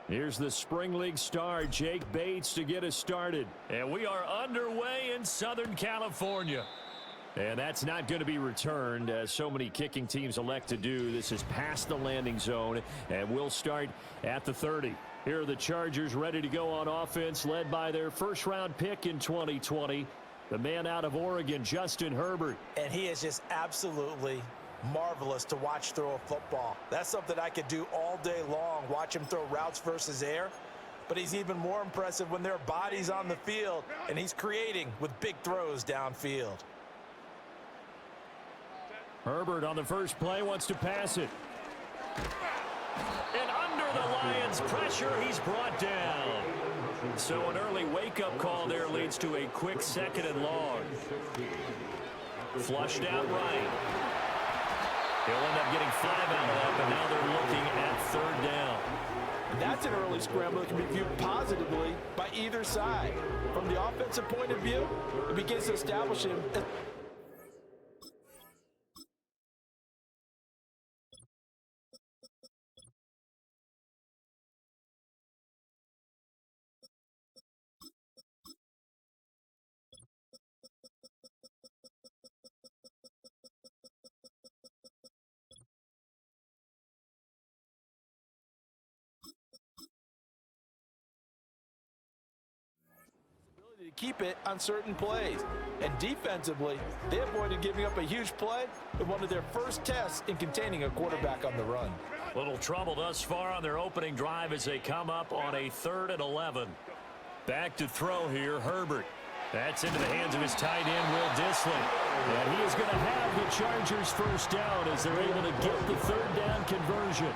Here's the Spring League star, Jake Bates, to get us started. And we are underway in Southern California. And that's not going to be returned, as so many kicking teams elect to do. This is past the landing zone, and we'll start at the 30. Here are the Chargers ready to go on offense, led by their first-round pick in 2020, the man out of Oregon, Justin Herbert. And he is just absolutely marvelous to watch throw a football. That's something I could do all day long, watch him throw routes versus air. But he's even more impressive when there are bodies on the field, and he's creating with big throws downfield. Herbert on the first play wants to pass it. And under the Lions' pressure, he's brought down. So an early wake-up call there leads to a quick 2nd and long. Flushed out right. He'll end up getting 5 out of that, but now they're looking at 3rd down. That's an early scramble that can be viewed positively by either side. From the offensive point of view, it begins to establish him. To keep it on certain plays. And defensively, they avoided giving up a huge play in one of their first tests in containing a quarterback on the run. Little trouble thus far on their opening drive as they come up on a 3rd and 11. Back to throw here, Herbert. That's into the hands of his tight end, Will Dissly. And he is going to have the Chargers first down as they're able to get the 3rd down conversion.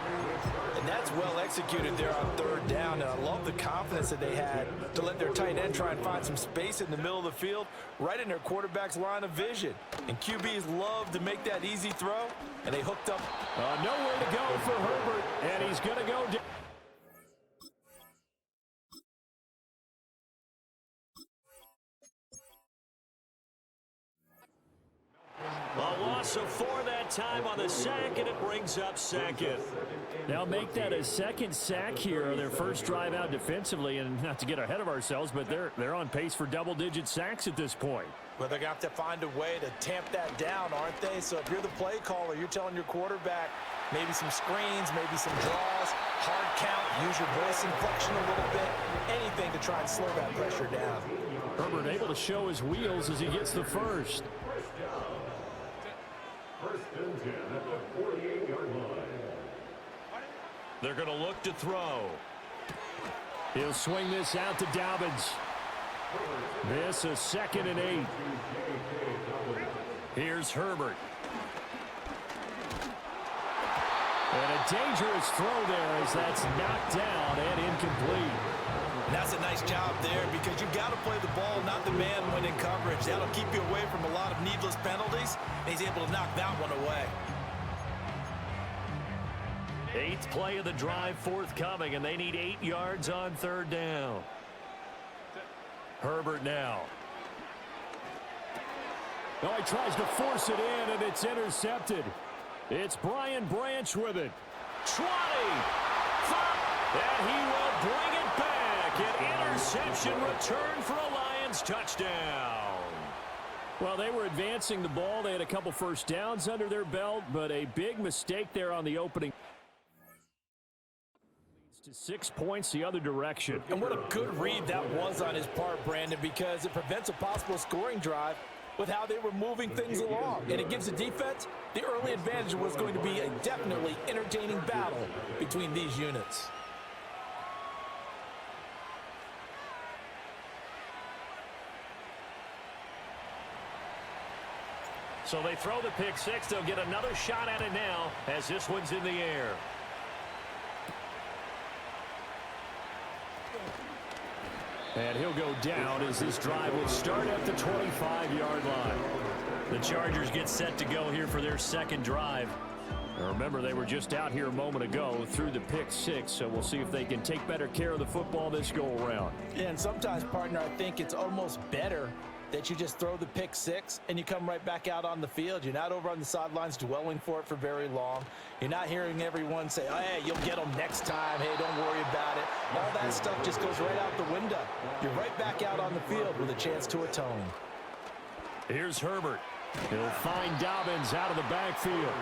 And that's well executed there on 3rd down. And I love the confidence that they had to let their tight end try and find some space in the middle of the field, right in their quarterback's line of vision. And QBs love to make that easy throw, and they hooked up. Nowhere to go for Herbert, and he's going to go down. A loss of 4 that time on the sack, and it brings up 2nd. They'll make that a 2nd sack here on their first drive out defensively, and not to get ahead of ourselves, but they're on pace for double-digit sacks at this point. Well, they're going to have to find a way to tamp that down, aren't they? So if you're the play caller, you're telling your quarterback maybe some screens, maybe some draws, hard count, use your voice inflection a little bit, anything to try and slow that pressure down. Herbert able to show his wheels as he gets the first. First and 10 at the 48-yard line. They're going to look to throw. He'll swing this out to Dobbins. This is 2nd and 8. Here's Herbert. And a dangerous throw there as that's knocked down and incomplete. And that's a nice job there because you've got to play the ball, not the man when in coverage. That'll keep you away from a lot of needless penalties, and he's able to knock that one away. 8th play of the drive forthcoming, and they need 8 yards on 3rd down. Herbert now. Oh, he tries to force it in, and it's intercepted. It's Brian Branch with it. 20. And he will bring it back. An interception return for a Lions touchdown. Well, they were advancing the ball. They had a couple first downs under their belt, but a big mistake there on the opening. Leads to 6 points the other direction. And what a good read that was on his part, Brandon, because it prevents a possible scoring drive with how they were moving things along. And it gives the defense the early advantage. Was going to be a definitely entertaining battle between these units. So they throw the pick 6. They'll get another shot at it now as this one's in the air. And he'll go down as this drive will start at the 25-yard line. The Chargers get set to go here for their 2nd drive. Now remember, they were just out here a moment ago through the pick 6, so we'll see if they can take better care of the football this go-around. Yeah, and sometimes, partner, I think it's almost better that you just throw the pick six and you come right back out on the field. You're not over on the sidelines dwelling for it for very long. You're not hearing everyone say, oh, hey, you'll get them next time. Hey, don't worry about it. All that stuff just goes right out the window. You're right back out on the field with a chance to atone. Here's Herbert. He'll find Dobbins out of the backfield.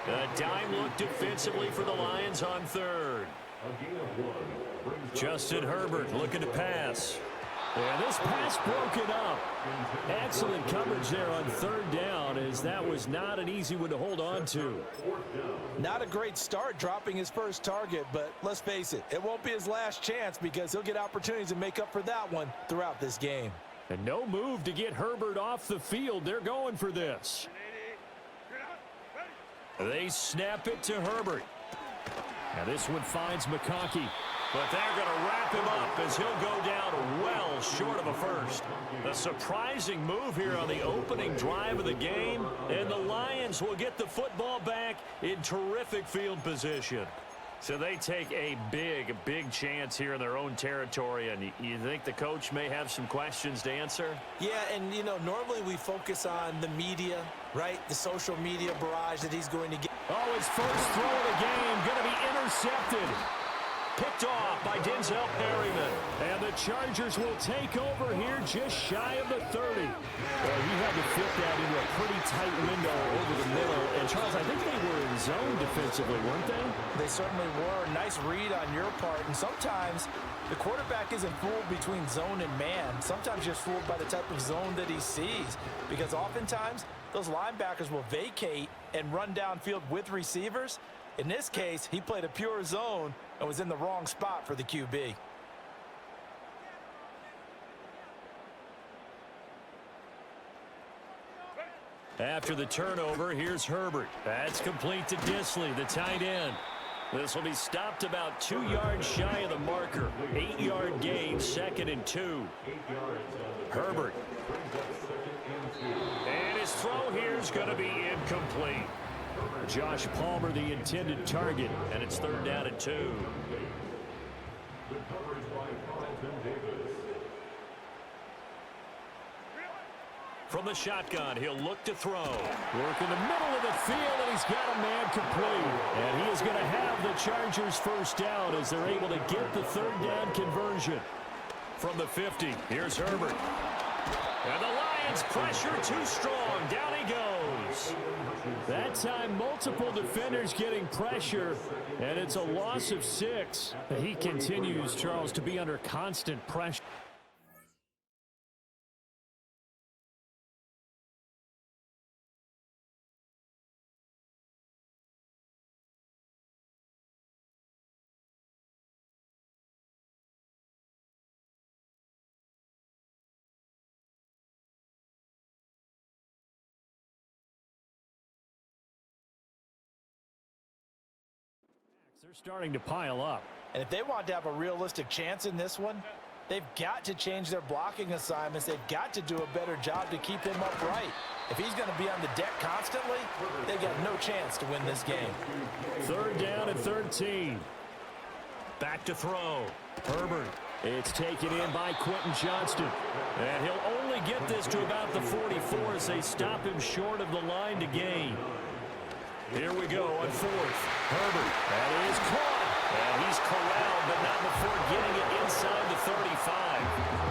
A dime look defensively for the Lions on third. Justin Herbert looking to pass. And this pass broken up. Excellent coverage there on third down, as that was not an easy one to hold on to. Not a great start dropping his first target, but let's face it, it won't be his last chance because he'll get opportunities to make up for that one throughout this game. And no move to get Herbert off the field. They're going for this. They snap it to Herbert. Now this one finds McConkey. But they're going to wrap him up as he'll go down well short of a first. A surprising move here on the opening drive of the game. And the Lions will get the football back in terrific field position. So they take a big chance here in their own territory. And you think the coach may have some questions to answer? Yeah, and, you know, normally we focus on the media, right? The social media barrage that he's going to get. Oh, his first throw of the game going to be intercepted. Picked off by Denzel Perryman. And the Chargers will take over here just shy of the 30. Well, he had to fit that into a pretty tight window over the middle. And, Charles, I think they were in zone defensively, weren't they? They certainly were. Nice read on your part. And sometimes the quarterback isn't fooled between zone and man. Sometimes you're fooled by the type of zone that he sees. Because oftentimes those linebackers will vacate and run downfield with receivers. In this case, he played a pure zone and was in the wrong spot for the QB. After the turnover, here's Herbert. That's complete to Disley, the tight end. This will be stopped about 2 yards shy of the marker. 8-yard gain, 2nd and 2. Herbert. And his throw here is going to be incomplete. Josh Palmer, the intended target, and it's 3rd down and 2. From the shotgun, he'll look to throw. Work in the middle of the field, and he's got a man complete. And he is going to have the Chargers first down as they're able to get the 3rd down conversion. From the 50, here's Herbert. And the Lions pressure too strong. Down he goes. That time, multiple defenders getting pressure, and it's a loss of 6. He continues, Charles, to be under constant pressure. They're starting to pile up. And if they want to have a realistic chance in this one, they've got to change their blocking assignments. They've got to do a better job to keep him upright. If he's going to be on the deck constantly, they've got no chance to win this game. 3rd down and 13. Back to throw. Herbert. It's taken in by Quentin Johnston. And he'll only get this to about the 44 as they stop him short of the line to gain. Here we go on 4th. Herbert. That is caught. And he's corralled, but not before getting it inside the 35.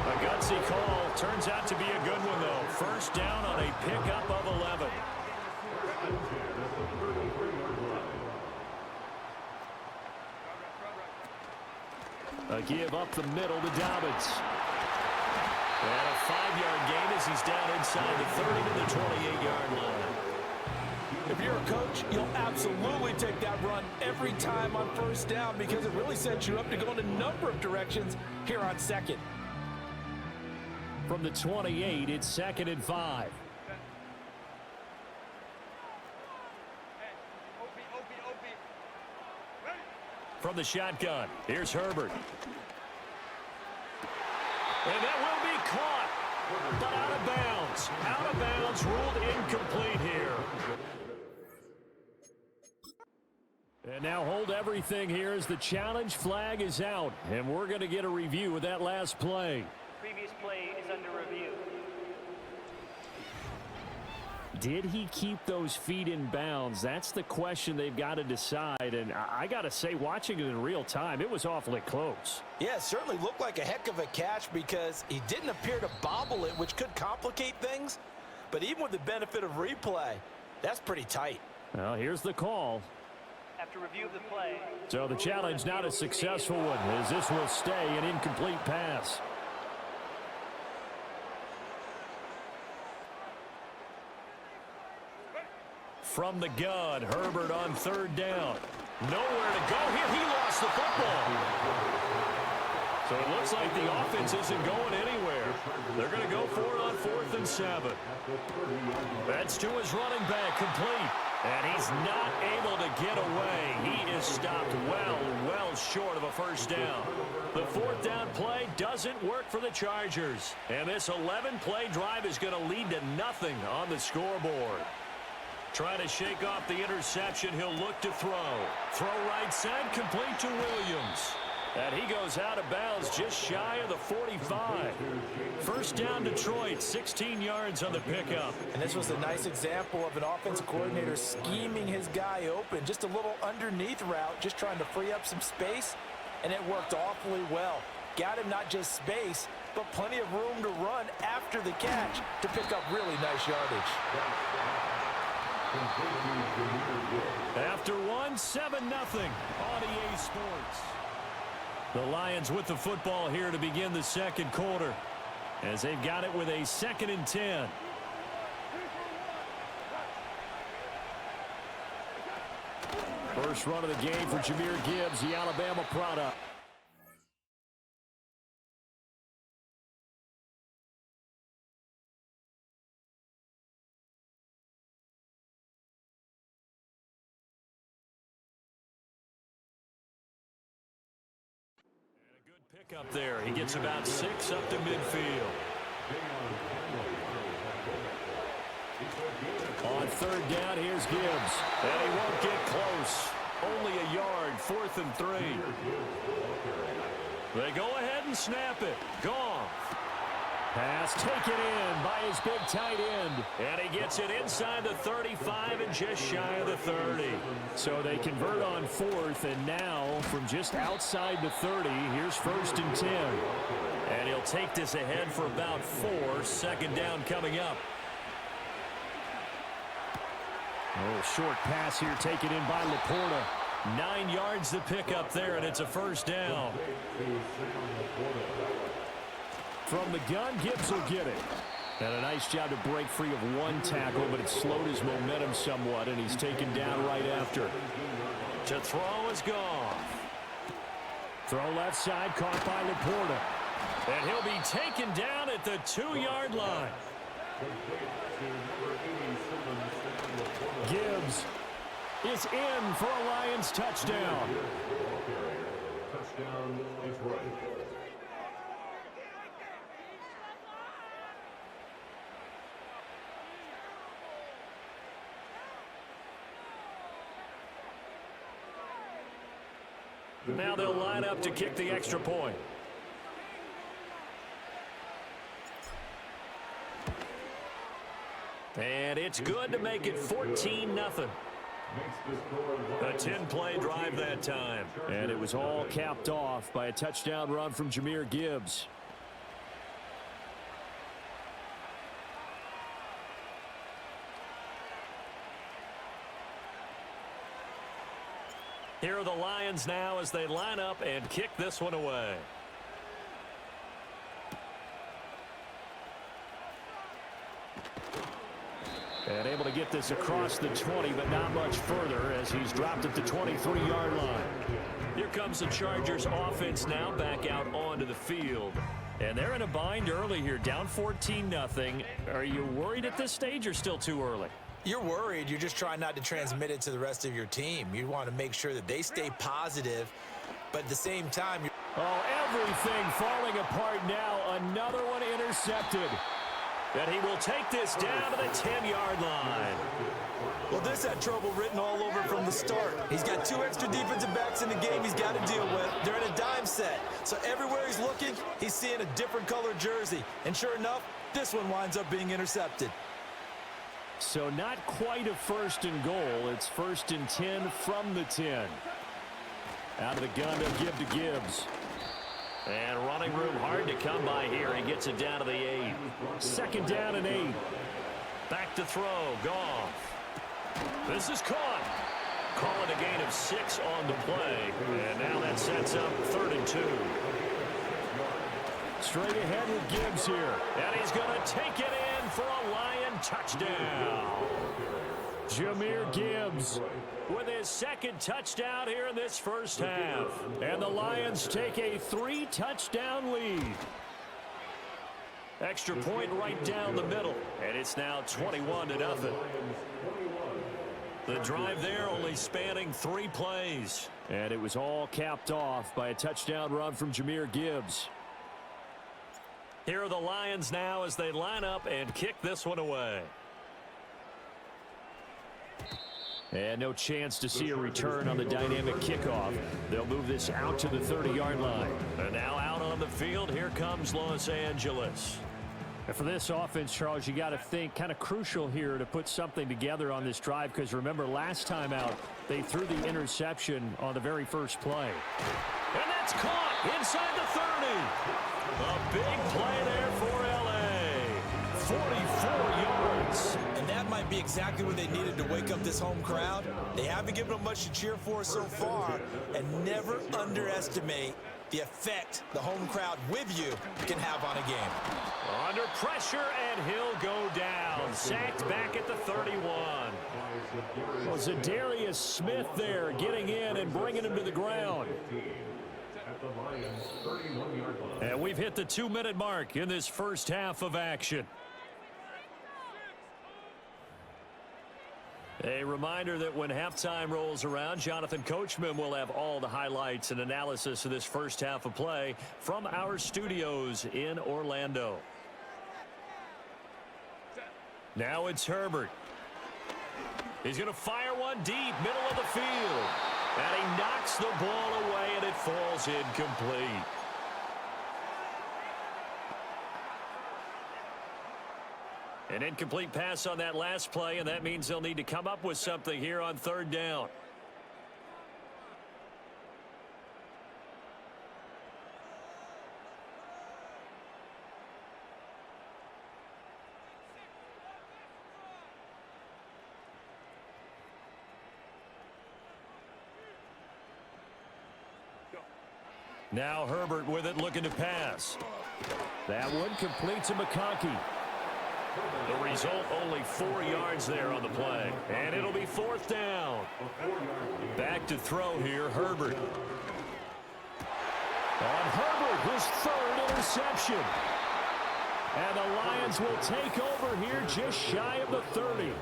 A gutsy call. Turns out to be a good one, though. First down on a pickup of 11. A give up the middle to Dobbins. And a 5-yard gain as he's down inside the 30 to the 28-yard line. If you're a coach, you'll absolutely take that run every time on 1st down because it really sets you up to go in a number of directions here on 2nd. From the 28, it's 2nd and 5. From the shotgun, here's Herbert. And that will be caught, but out of bounds. Out of bounds, ruled incomplete here. And now hold everything here as the challenge flag is out. And we're going to get a review of that last play. Previous play is under review. Did he keep those feet in bounds? That's the question they've got to decide. And I got to say, watching it in real time, it was awfully close. Yeah, it certainly looked like a heck of a catch because he didn't appear to bobble it, which could complicate things. But even with the benefit of replay, that's pretty tight. Well, here's the call. After review of the play. So the challenge not a successful one, as this will stay an incomplete pass. From the gun, Herbert on third down. Nowhere to go here. He lost the football. So it looks like the offense isn't going anywhere. They're going to go for it on 4th and 7. That's to his running back, complete. And he's not able to get away. He is stopped well short of a first down. The 4th down play doesn't work for the Chargers. And this 11-play drive is going to lead to nothing on the scoreboard. Trying to shake off the interception, he'll look to throw. Throw right side, complete to Williams. And he goes out of bounds just shy of the 45. First down Detroit, 16 yards on the pickup. And this was a nice example of an offensive coordinator scheming his guy open. Just a little underneath route, just trying to free up some space. And it worked awfully well. Got him not just space, but plenty of room to run after the catch to pick up really nice yardage. After one, 7-0 on EA Sports. The Lions with the football here to begin the second quarter, as they've got it with a 2nd and 10. First run of the game for Jahmyr Gibbs, the Alabama product. Pick up there. He gets about 6 up to midfield. On 3rd down, here's Gibbs. And he won't get close. Only a yard, 4th and 3. They go ahead and snap it. Gone. Pass taken in by his big tight end. And he gets it inside the 35 and just shy of the 30. So they convert on 4th, and now from just outside the 30, here's 1st and 10. And he'll take this ahead for about 4. 2nd down coming up. Oh, short pass here taken in by Laporta. 9 yards to pick up there, and it's a 1st down. From the gun, Gibbs will get it. And a nice job to break free of one tackle, but it slowed his momentum somewhat, and he's taken down right after. To throw is gone. Throw left side, caught by Laporta. And he'll be taken down at the 2-yard line. Gibbs is in for a Lions touchdown. Touchdown, Detroit. Now they'll line up to kick the extra point. And it's good to make it 14-0. A 10-play drive that time. And it was all capped off by a touchdown run from Jahmyr Gibbs. Here are the Lions now as they line up and kick this one away. And able to get this across the 20, but not much further as he's dropped at the 23-yard line. Here comes the Chargers offense now back out onto the field. And they're in a bind early here, down 14-0. Are you worried at this stage or still too early? You're worried. You're just trying not to transmit it to the rest of your team. You want to make sure that they stay positive, but at the same time, oh, everything falling apart now. Another one intercepted. And he will take this down to the 10-yard line. well, this had trouble written all over from the start. He's got 2 extra defensive backs in the game he's got to deal with. They're in a dime set. So everywhere he's looking, he's seeing a different color jersey. And sure enough, this one winds up being intercepted. So not quite a first and goal. It's first and 10 from the 10. Out of the gun, they'll give to Gibbs. And running room hard to come by here. He gets it down to the 8. Second down and 8. Back to throw. Goff. This is caught. Calling a gain of 6 on the play. And now that sets up 3rd and 2. Straight ahead with Gibbs here. And he's going to take it in for a Lion touchdown. Jahmyr Gibbs with his second touchdown here in this first half. And the Lions take a 3-touchdown lead. Extra point right down the middle. And it's now 21-0. The drive there only spanning 3 plays. And it was all capped off by a touchdown run from Jahmyr Gibbs. Here are the Lions now as they line up and kick this one away. And no chance to see a return on the dynamic kickoff. They'll move this out to the 30-yard line. And now out on the field, here comes Los Angeles. And for this offense, Charles, you got to think kind of crucial here to put something together on this drive, because remember last time out they threw the interception on the very first play. And that's caught inside the 30. A big play there for L.A. 44 yards. And that might be exactly what they needed to wake up this home crowd. They haven't given them much to cheer for so far, and never underestimate the effect the home crowd with you can have on a game. Under pressure, and he'll go down. Sacked back at the 31. Well, Zadarius Smith there getting in and bringing him to the ground. And we've hit the 2-minute mark in this first half of action. A reminder that when halftime rolls around, Jonathan Coachman will have all the highlights and analysis of this first half of play from our studios in Orlando. Now it's Herbert. He's going to fire one deep, middle of the field. And he knocks the ball away, and it falls incomplete. An incomplete pass on that last play, and that means they'll need to come up with something here on 3rd down. Now Herbert with it, looking to pass. That one completes to McConkey. The result, only 4 yards there on the play. And it'll be 4th down. Back to throw here, Herbert. On Herbert, his 3rd interception. And the Lions will take over here just shy of the 30.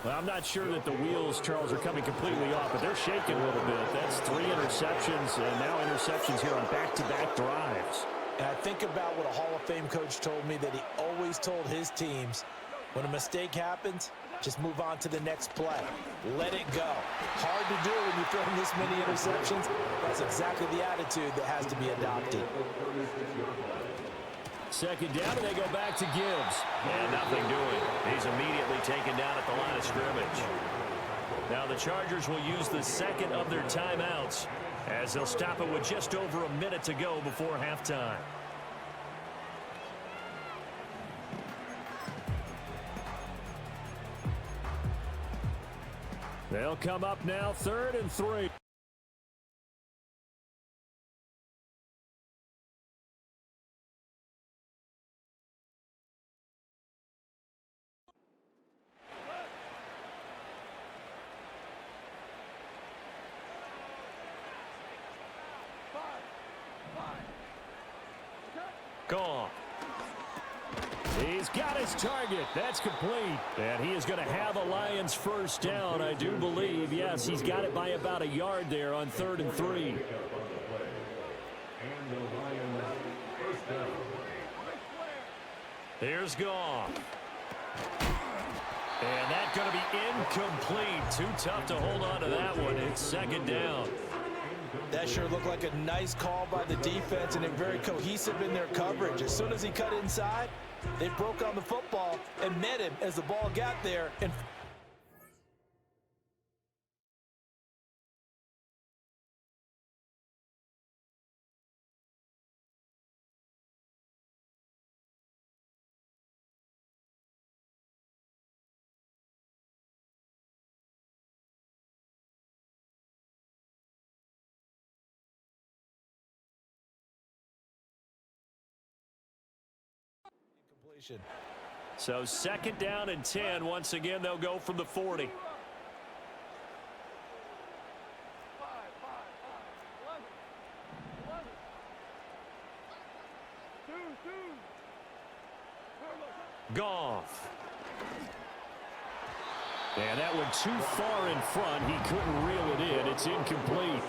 Well, I'm not sure that the wheels, Charles, are coming completely off, but they're shaking a little bit. That's 3 interceptions, and now interceptions here on back-to-back drives. And I think about what a Hall of Fame coach told me, that he always told his teams, when a mistake happens, just move on to the next play. Let it go. Hard to do when you throw this many interceptions. That's exactly the attitude that has to be adopted. Second down, and they go back to Gibbs. And nothing doing. He's immediately taken down at the line of scrimmage. Now the Chargers will use the second of their timeouts, as they'll stop it with just over a minute to go before halftime. They'll come up now, 3rd and 3. Gone. He's got his target. That's complete. And he is going to have a Lions first down, I do believe. Yes, he's got it by about a yard there on 3rd and 3. Here's Goff. And that's going to be incomplete. Too tough to hold on to that one. It's 2nd down. That sure looked like a nice call by the defense, and they're very cohesive in their coverage. As soon as he cut inside, They broke on the football and met him as the ball got there. And completion. So 2nd down and 10. Once again, they'll go from the 40. Goff. And that went too far in front. He couldn't reel it in. It's incomplete.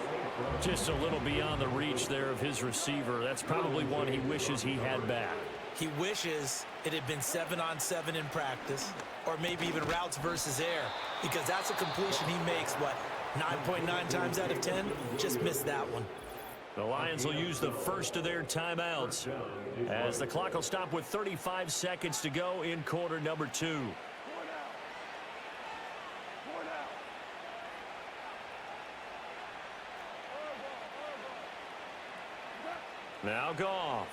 Just a little beyond the reach there of his receiver. That's probably one he wishes he had back. He wishes it had been 7-on-7 in practice, or maybe even routes versus air, because that's a completion he makes, 9.9 times out of 10? Just missed that one. The Lions will use the first of their timeouts as the clock will stop with 35 seconds to go in quarter number 2. Now Goff.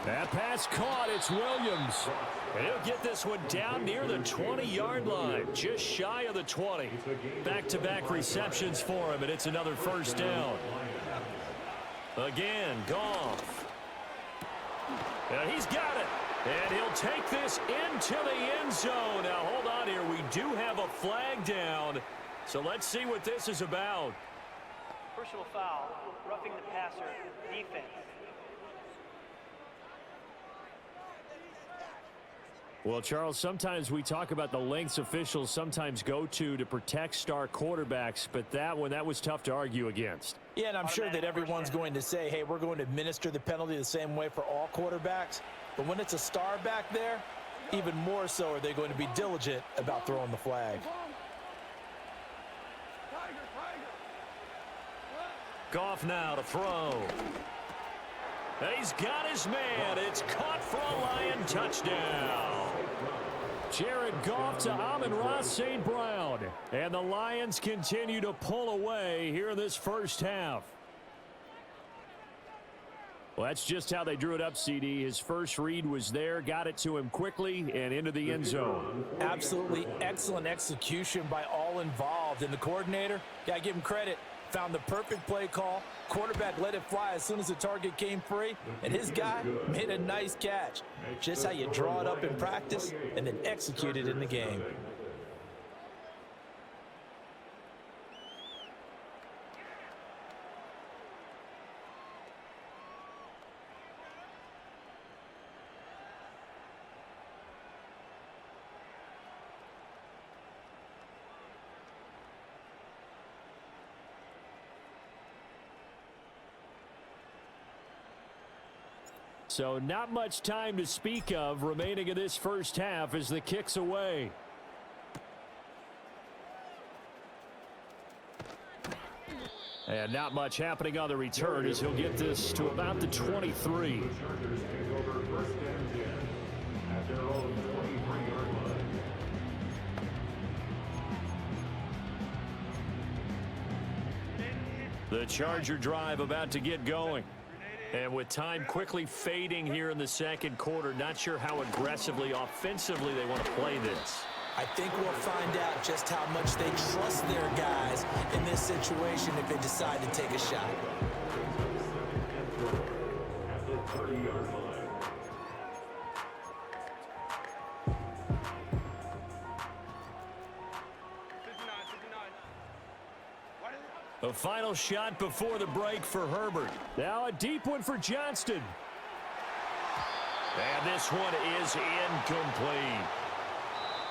That pass caught. It's Williams. And he'll get this one down near the 20-yard line, just shy of the 20. Back-to-back receptions for him, and it's another first down. Again, Goff. And he's got it. And he'll take this into the end zone. Now, hold on here. We do have a flag down. So let's see what this is about. Personal foul, roughing the passer, defense. Well, Charles, sometimes we talk about the lengths officials sometimes go to protect star quarterbacks, but that one, that was tough to argue against. Yeah, and I'm sure that everyone's going to say, hey, we're going to administer the penalty the same way for all quarterbacks. But when it's a star back there, even more so are they going to be diligent about throwing the flag. Goff now to throw. He's got his man. It's caught for a Lion touchdown. Jared Goff to Amon-Ra St. Brown. And the Lions continue to pull away here in this first half. Well, that's just how they drew it up, CD. His first read was there, got it to him quickly, and into the end zone. Absolutely excellent execution by all involved. And the coordinator, got to give him credit, found the perfect play call. Quarterback let it fly as soon as the target came free, and his guy made a nice catch. Just how you draw it up in practice and then execute it in the game. So not much time to speak of remaining in this first half as the kick's away. And not much happening on the return as he'll get this to about the 23. The Charger drive about to get going. And with time quickly fading here in the second quarter, not sure how aggressively, offensively they want to play this. I think we'll find out just how much they trust their guys in this situation if they decide to take a shot. At the 30-yard line. A final shot before the break for Herbert. Now a deep one for Johnston. And this one is incomplete.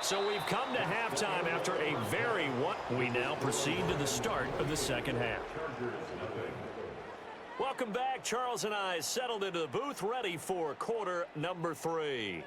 So we've come to halftime after a very we now proceed to the start of the second half. Welcome back. Charles and I settled into the booth ready for quarter number 3.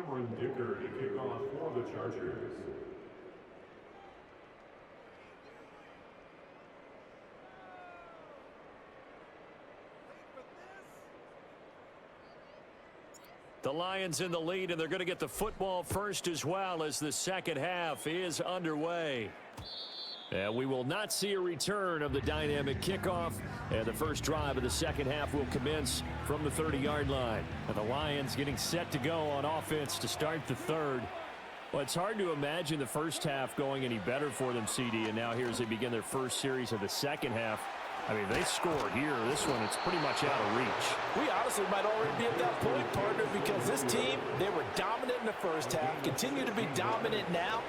Cameron Dicker to kick off for the Chargers. The Lions in the lead, and they're going to get the football first as well as the second half is underway. And we will not see a return of the dynamic kickoff. And the first drive of the second half will commence from the 30-yard line. And the Lions getting set to go on offense to start the third. Well, it's hard to imagine the first half going any better for them, CD. And now here as they begin their first series of the second half. I mean, they score here. This one, it's pretty much out of reach. We honestly might already be at that point, partner, because this team, they were dominant in the first half, continue to be dominant now,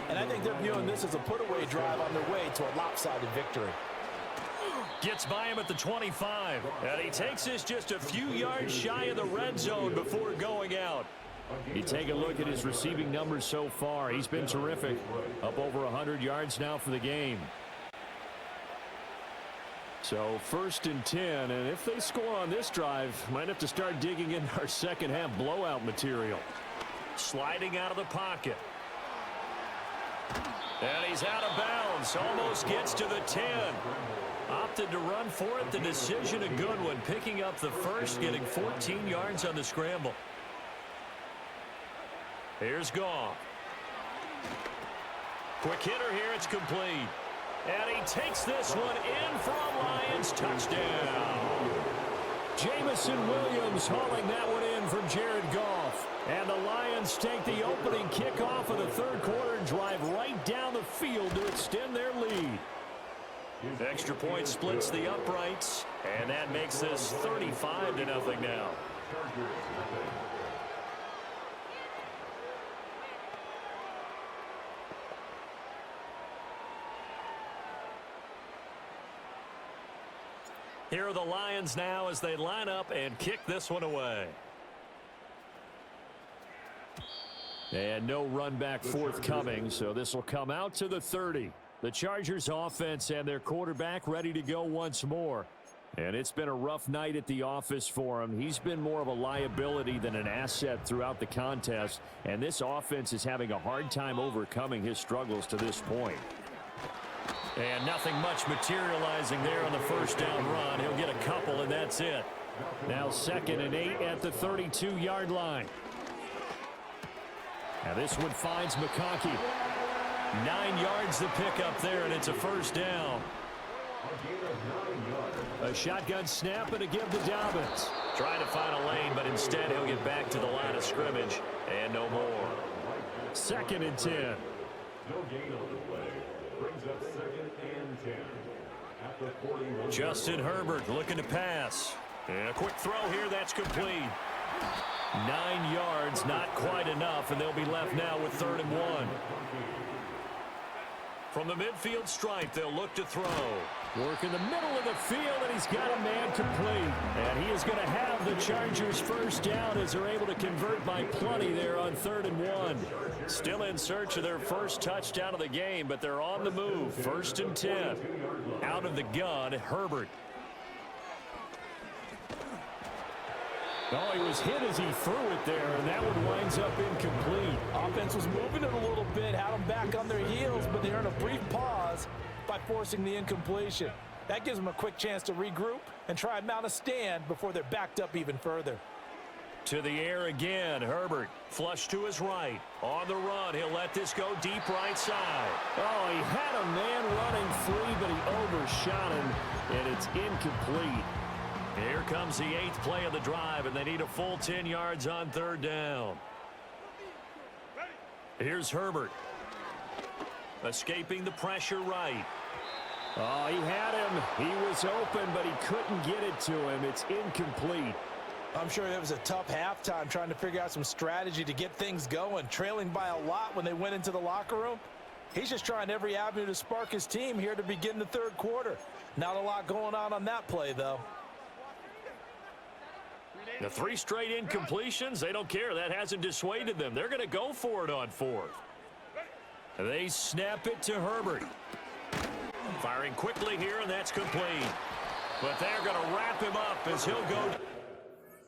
and I think they're viewing this as a put-away drive on their way to a lopsided victory. Gets by him at the 25, and he takes this just a few yards shy of the red zone before going out. You take a look at his receiving numbers so far. He's been terrific. Up over 100 yards now for the game. So 1st and 10, and if they score on this drive, might have to start digging in our second half blowout material. Sliding out of the pocket. And he's out of bounds. Almost gets to the 10. Opted to run for it. The decision a good one. Picking up the first, getting 14 yards on the scramble. Here's Goff. Quick hitter here. It's complete. And he takes this one in for a Lions touchdown. Jamison Williams hauling that one in from Jared Goff. And the Lions take the opening kickoff of the third quarter and drive right down the field to extend their lead. Extra point splits the uprights, and that makes this 35-0 now. Here are the Lions now as they line up and kick this one away. And no run back forthcoming, so this will come out to the 30. The Chargers offense and their quarterback ready to go once more. And it's been a rough night at the office for him. He's been more of a liability than an asset throughout the contest. And this offense is having a hard time overcoming his struggles to this point. And nothing much materializing there on the first down run. He'll get a couple, and that's it. Now 2nd and 8 at the 32-yard line. Now this one finds McConkey. 9 yards to pick up there, and it's a first down. A shotgun snap and a give to Dobbins. Trying to find a lane, but instead he'll get back to the line of scrimmage, and no more. 2nd and 10. No gain on the play. Brings up 2nd and 10 at the 41. Justin Herbert looking to pass. And a quick throw here, that's complete. 9 yards, not quite enough, and they'll be left now with 3rd and 1. From the midfield stripe, they'll look to throw. Work in the middle of the field, and he's got a man complete. And he is going to have the Chargers first down as they're able to convert by plenty there on 3rd and 1. Still in search of their first touchdown of the game, but they're on the move. 1st and 10. Out of the gun, Herbert. Oh, he was hit as he threw it there, and that one winds up incomplete. Offense was moving it a little bit, had them back on their heels, but they earned a brief pause by forcing the incompletion. That gives them a quick chance to regroup and try and mount a stand before they're backed up even further. To the air again, Herbert. Flush to his right. On the run, he'll let this go deep right side. Oh, he had a man running free, but he overshot him, and it's incomplete. Here comes the 8th play of the drive, and they need a full 10 yards on 3rd down. Here's Herbert. Escaping the pressure right. Oh, he had him. He was open, but he couldn't get it to him. It's incomplete. I'm sure it was a tough halftime trying to figure out some strategy to get things going, trailing by a lot when they went into the locker room. He's just trying every avenue to spark his team here to begin the 3rd quarter. Not a lot going on that play, though. The 3 straight incompletions, they don't care. That hasn't dissuaded them. They're going to go for it on 4th. They snap it to Herbert. Firing quickly here, and that's complete. But they're going to wrap him up as he'll go